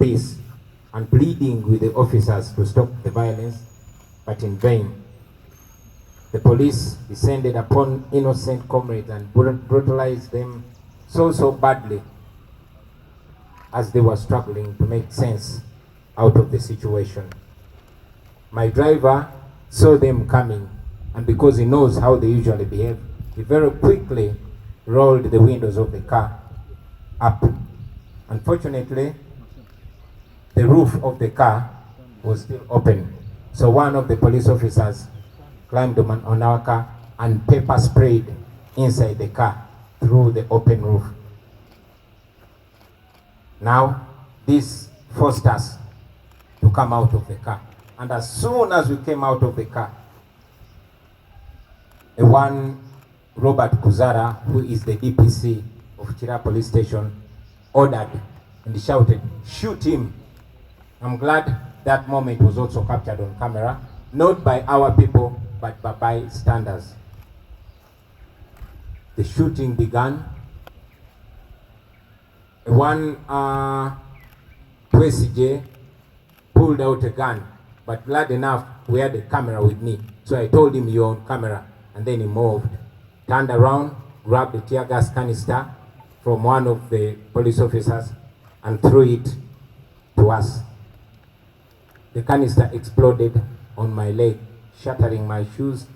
peace and pleading with the officers to stop the violence, but in vain. The police descended upon innocent comrades and brutalized them so badly as they were struggling to make sense out of the situation. My driver saw them coming, and because he knows how they usually behave, he very quickly rolled the windows of the car up. Unfortunately, the roof of the car was still open. So one of the police officers climbed on our car and pepper sprayed inside the car through the open roof. Now, this forced us to come out of the car. And as soon as we came out of the car, one Robert Kuzara, who is the DPC of Chira Police Station, ordered and shouted, "Shoot him." I'm glad that moment was also captured on camera, not by our people, but by bystanders. The shooting began. One PSJ pulled out a gun, but glad enough we had a camera with me. So I told him, "You're on camera." And then he moved, turned around, grabbed a tear gas canister from one of the police officers and threw it to us. The canister exploded on my leg, shattering my shoes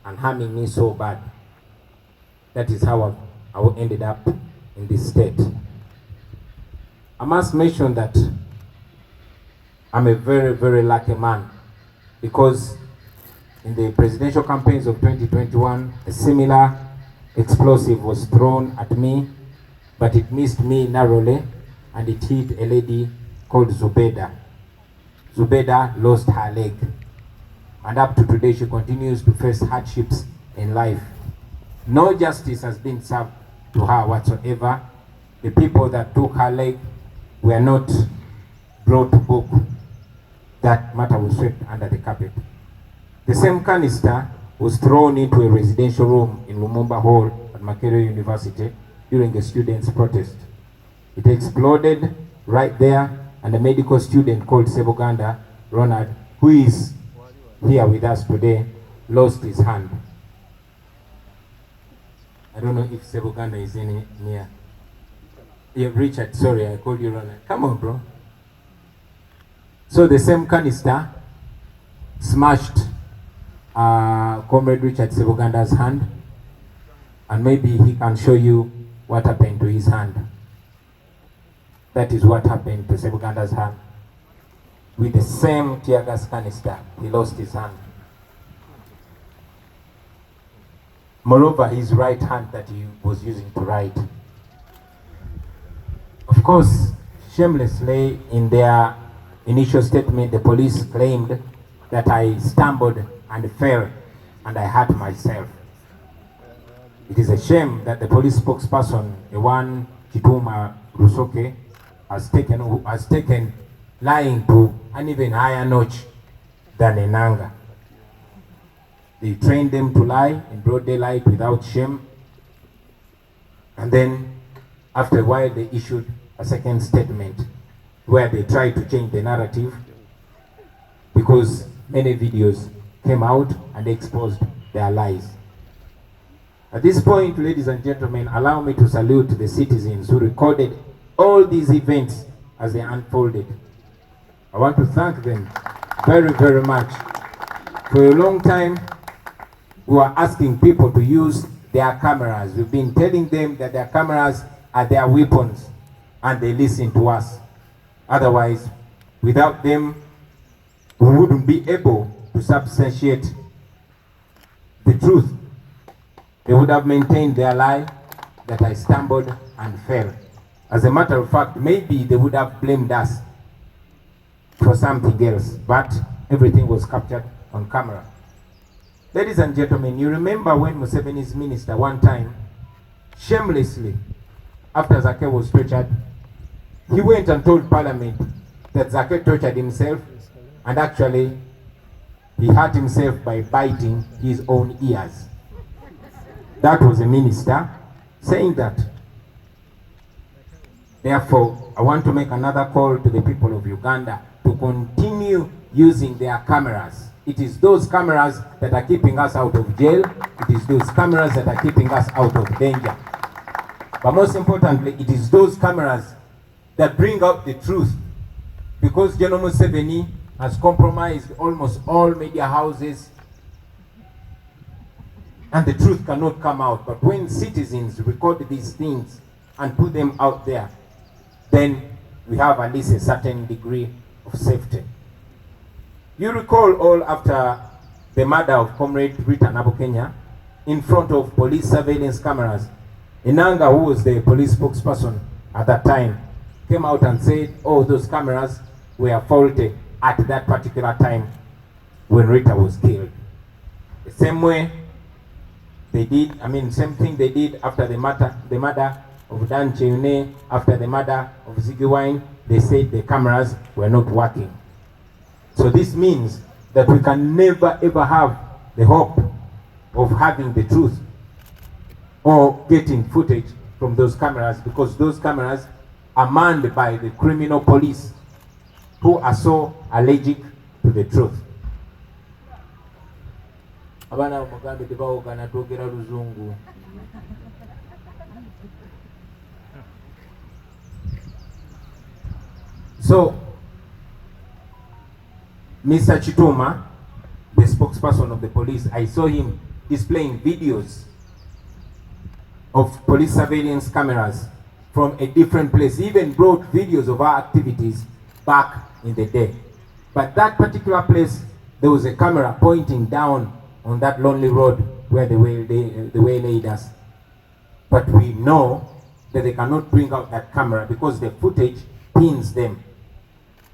and harming me so bad. That is how I ended up in this state. I must mention that I'm a very lucky man, because in the presidential campaigns of 2021, a similar explosive was thrown at me, but it missed me narrowly and it hit a lady called Zubeda. Zubeda lost her leg, and up to today she continues to face hardships in life. No justice has been served to her whatsoever. The people that took her leg were not brought to book. That matter was swept under the carpet. The same canister was thrown into a residential room in Lumumba Hall at Makerere University during a student's protest. It exploded right there, and a medical student called Sebuganda Ronald, who is here with us today, lost his hand. I don't know if Sebuganda is near. Yeah, Richard, sorry, I called you Ronald. Come on, bro. So the same canister smashed Comrade Richard Sebuganda's hand, and maybe he can show you what happened to his hand. That is what happened to Sebuganda's hand. With the same tear gas canister, he lost his hand. Moreover, his right hand that he was using to write. Of course, shamelessly, in their initial statement, the police claimed that I stumbled and fell and I hurt myself. It is a shame that the police spokesperson, Ewan Chituma Rusoke, has taken lying to an even higher notch than Enanga. They trained them to lie in broad daylight without shame, and then after a while they issued a second statement where they tried to change the narrative, because many videos came out and exposed their lies. At this point, ladies and gentlemen, allow me to salute the citizens who recorded all these events as they unfolded. I want to thank them very much. For a long time, we were asking people to use their cameras. We've been telling them that their cameras are their weapons, and they listen to us. Otherwise, without them, we wouldn't be able to substantiate the truth. They would have maintained their lie that I stumbled and fell. As a matter of fact, maybe they would have blamed us for something else, but everything was captured on camera. Ladies and gentlemen, you remember when Museveni's minister one time, shamelessly, after Zake was tortured, he went and told Parliament that Zake tortured himself, and actually he hurt himself by biting his own ears. That was a minister saying that. Therefore, I want to make another call to the people of Uganda to continue using their cameras. It is those cameras that are keeping us out of jail. It is those cameras that are keeping us out of danger. But most importantly, it is those cameras that bring out the truth. Because General Museveni has compromised almost all media houses, and the truth cannot come out. But when citizens record these things and put them out there, then we have at least a certain degree of safety. You recall all after the murder of Comrade Rita Nabukenya, in front of police surveillance cameras, Inanga, who was the police spokesperson at that time, came out and said, oh, those cameras were faulty at that particular time when Rita was killed. The same way they did, same thing they did after the murder of Dan Cheune, after the murder of Ziggy Wine, they said the cameras were not working. So this means that we can never ever have the hope of having the truth or getting footage from those cameras, because those cameras are manned by the criminal police who are so allergic to the truth. Abana mugambe tebawogana twogera luzungu. So, Mr. Chituma, the spokesperson of the police, I saw him displaying videos of police surveillance cameras from a different place. He even brought videos of our activities back in the day. But that particular place, there was a camera pointing down on that lonely road where they waylaid us. But we know that they cannot bring out that camera because the footage pins them.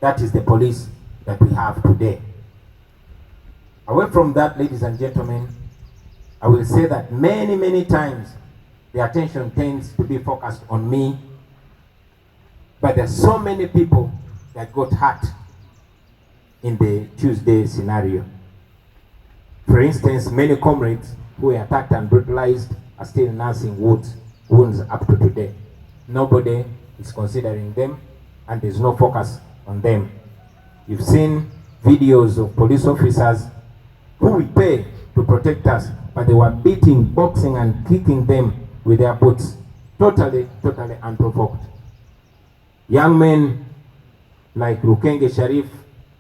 That is the police that we have today. Away from that, ladies and gentlemen, I will say that many, many times the attention tends to be focused on me, but there's so many people that got hurt in the Tuesday scenario. For instance, many comrades who were attacked and brutalized are still nursing wounds up to today. Nobody is considering them, and there's no focus on them. You've seen videos of police officers who we pay to protect us, but they were beating, boxing, and kicking them with their boots, totally unprovoked. Young men like Rukenge Sharif,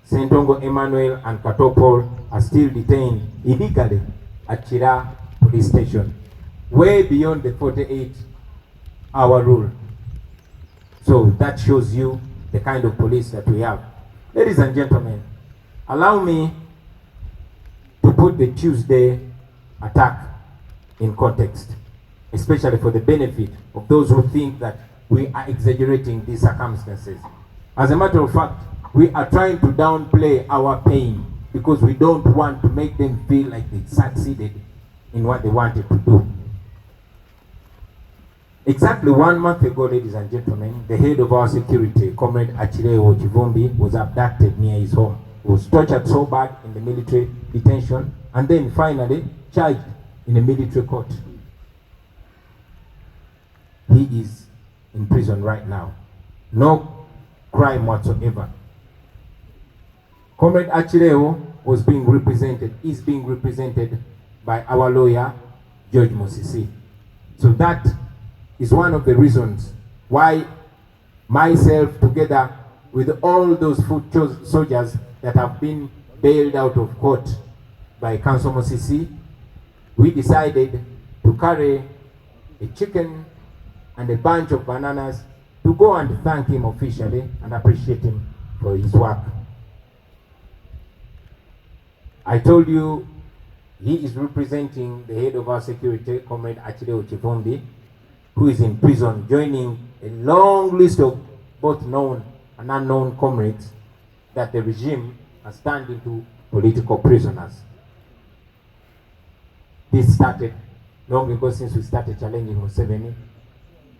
Sentongo Emmanuel, and Katopol are still detained illegally at Chira police station, way beyond the 48-hour rule. So that shows you the kind of police that we have. Ladies and gentlemen, allow me to put the Tuesday attack in context, especially for the benefit of those who think that we are exaggerating these circumstances. As a matter of fact, we are trying to downplay our pain because we don't want to make them feel like they succeeded in what they wanted to do. Exactly 1 month ago, ladies and gentlemen, the head of our security, Comrade Achileo Chivumbi, was abducted near his home. He was tortured so bad in the military detention, and then finally charged in a military court. He is in prison right now. No crime whatsoever. Comrade Achileo is being represented by our lawyer, George Mosisi. So that is one of the reasons why myself, together with all those foot soldiers that have been bailed out of court by Council Mosisi, we decided to carry a chicken and a bunch of bananas to go and thank him officially and appreciate him for his work. I told you he is representing the head of our security, Comrade Achileo Chivumbi, who is in prison, joining a long list of both known and unknown comrades that the regime has turned into political prisoners. This started long ago, since we started challenging Museveni.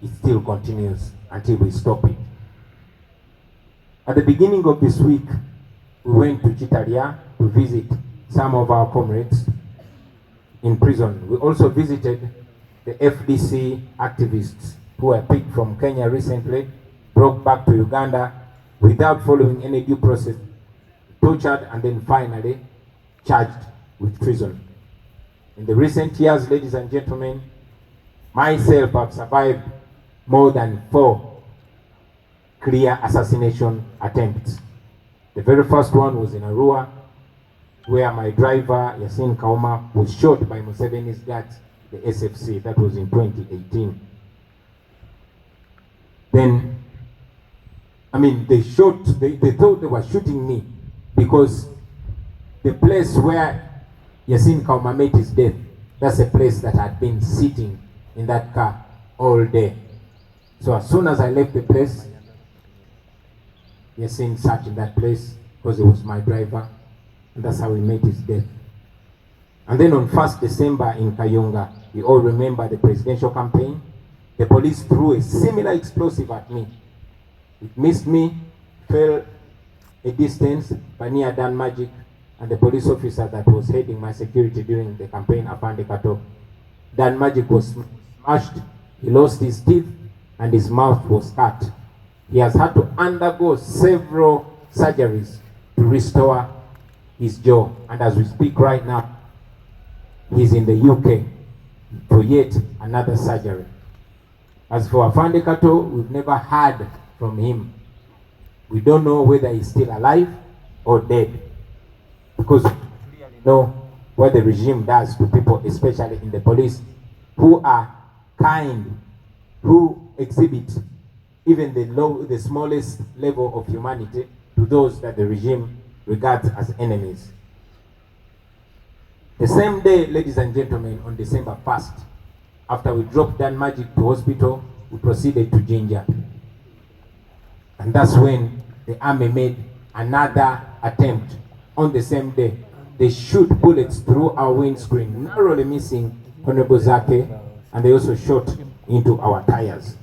It still continues until we stop it. At the beginning of this week, we went to Chitalia to visit some of our comrades in prison. We also visited the FDC activists who were picked from Kenya recently brought back to Uganda without following any due process, tortured, and then finally charged with treason. In the recent years, ladies and gentlemen, myself have survived more than 4 clear assassination attempts. The very first one was in Arua, where my driver, Yasin Kauma, was shot by Museveni's guards, the SFC. That was in 2018. Then, they thought they were shooting me because the place where Yasin Kauma met his death, that's a place that had been sitting in that car all day. So as soon as I left the place, Yasin sat in that place because he was my driver, and that's how he met his death. And then on 1st December in Kayunga, we all remember the presidential campaign. The police threw a similar explosive at me. It missed me, fell a distance by near Dan Magic, and the police officer that was heading my security during the campaign, Afande Kato. Dan Magic was smashed, he lost his teeth, and his mouth was cut. He has had to undergo several surgeries to restore his jaw. And as we speak right now, he's in the UK for yet another surgery. As for Afande Kato, we've never heard from him. We don't know whether he's still alive or dead, because we clearly know what the regime does to people, especially in the police, who are kind, who exhibit even the smallest level of humanity to those that the regime regards as enemies. The same day, ladies and gentlemen, on December 1st, after we dropped Dan Magic to hospital, we proceeded to Jinja. And that's when the army made another attempt on the same day. They shoot bullets through our windscreen, narrowly missing Honorable Zake, and they also shot into our tires.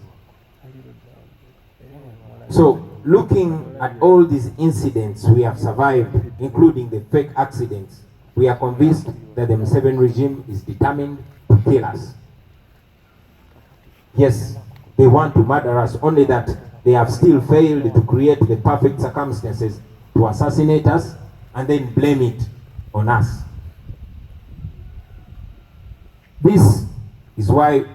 So, looking at all these incidents we have survived, including the fake accidents, we are convinced that the Museveni regime is determined to kill us. Yes, they want to murder us, only that they have still failed to create the perfect circumstances to assassinate us and then blame it on us. This is why